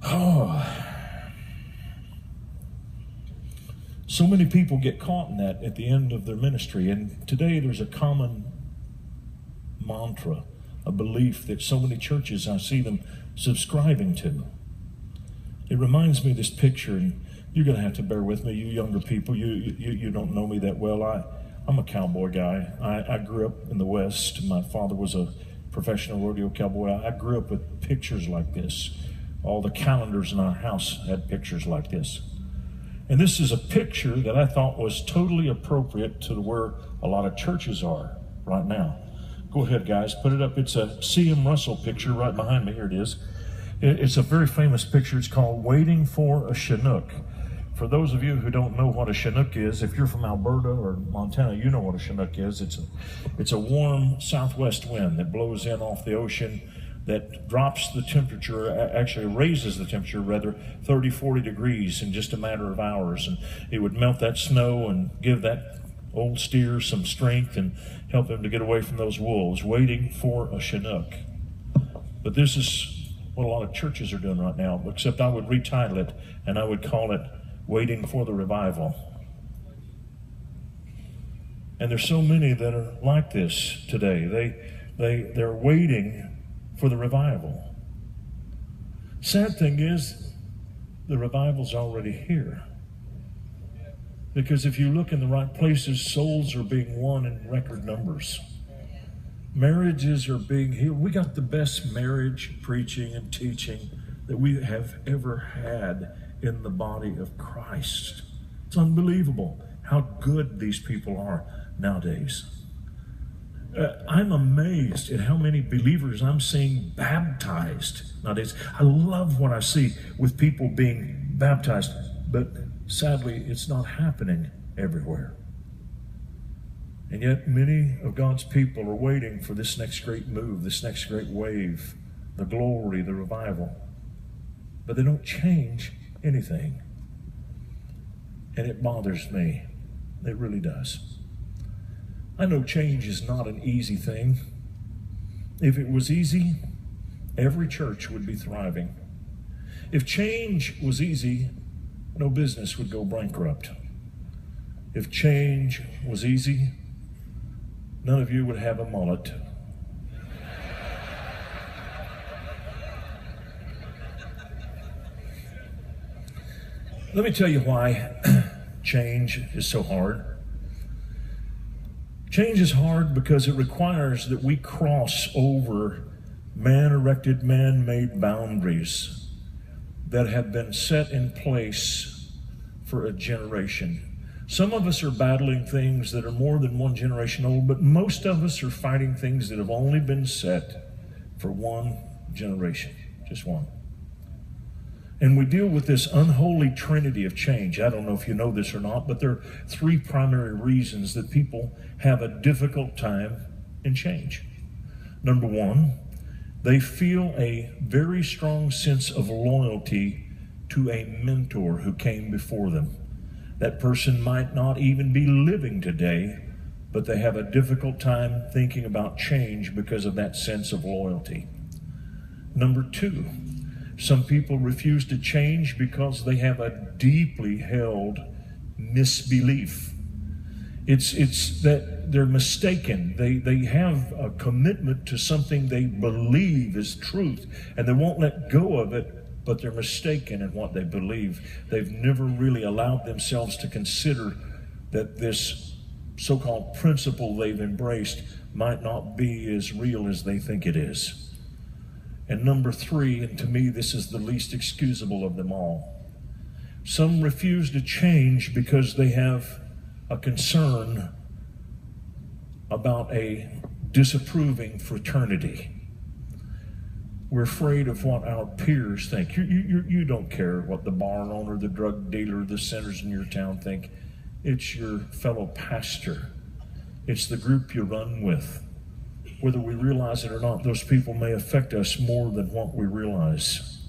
Oh, so many people get caught in that at the end of their ministry. And today there's a common mantra, a belief that so many churches, I see them subscribing to. It reminds me of this picture, and you're going to have to bear with me, you younger people. You don't know me that well. I'm a cowboy guy. I grew up in the West. My father was a professional rodeo cowboy. I grew up with pictures like this. All the calendars in our house had pictures like this. And this is a picture that I thought was totally appropriate to where a lot of churches are right now. Go ahead, guys, put it up. It's a C.M. Russell picture right behind me. Here it is. It's a very famous picture. It's called Waiting for a Chinook. For those of you who don't know what a Chinook is, if you're from Alberta or Montana, you know what a Chinook is. It's a warm southwest wind that blows in off the ocean, that drops the temperature, actually raises the temperature rather, 30, 40 degrees in just a matter of hours. And it would melt that snow and give that old steer some strength and help him to get away from those wolves. Waiting for a Chinook. But this is what a lot of churches are doing right now, except I would retitle it and I would call it Waiting for the Revival. And there's so many that are like this today. They're waiting for the revival. Sad thing is, the revival's already here. Because if you look in the right places, souls are being won in record numbers. Marriages are being healed. We got the best marriage preaching and teaching that we have ever had in the body of Christ. It's unbelievable how good these people are nowadays. I'm amazed at how many believers I'm seeing baptized nowadays. I love what I see with people being baptized, but sadly, it's not happening everywhere. And yet, many of God's people are waiting for this next great move, this next great wave, the glory, the revival. But they don't change anything. And it bothers me. It really does. I know change is not an easy thing. If it was easy, every church would be thriving. If change was easy, no business would go bankrupt. If change was easy, none of you would have a mullet. Let me tell you why change is so hard. Change is hard because it requires that we cross over man-erected, man-made boundaries that have been set in place for a generation. Some of us are battling things that are more than one generation old, but most of us are fighting things that have only been set for one generation, just one. And we deal with this unholy trinity of change. I don't know if you know this or not, but there are three primary reasons that people have a difficult time in change. Number one, they feel a very strong sense of loyalty to a mentor who came before them. That person might not even be living today, but they have a difficult time thinking about change because of that sense of loyalty. Number two, some people refuse to change because they have a deeply held misbelief. It's that they're mistaken. They have a commitment to something they believe is truth, and they won't let go of it, but they're mistaken in what they believe. They've never really allowed themselves to consider that this so-called principle they've embraced might not be as real as they think it is. And number three, and to me this is the least excusable of them all, some refuse to change because they have a concern about a disapproving fraternity. We're afraid of what our peers think. You don't care what the bar owner, the drug dealer, the sinners in your town think. It's your fellow pastor. It's the group you run with. Whether we realize it or not, those people may affect us more than what we realize.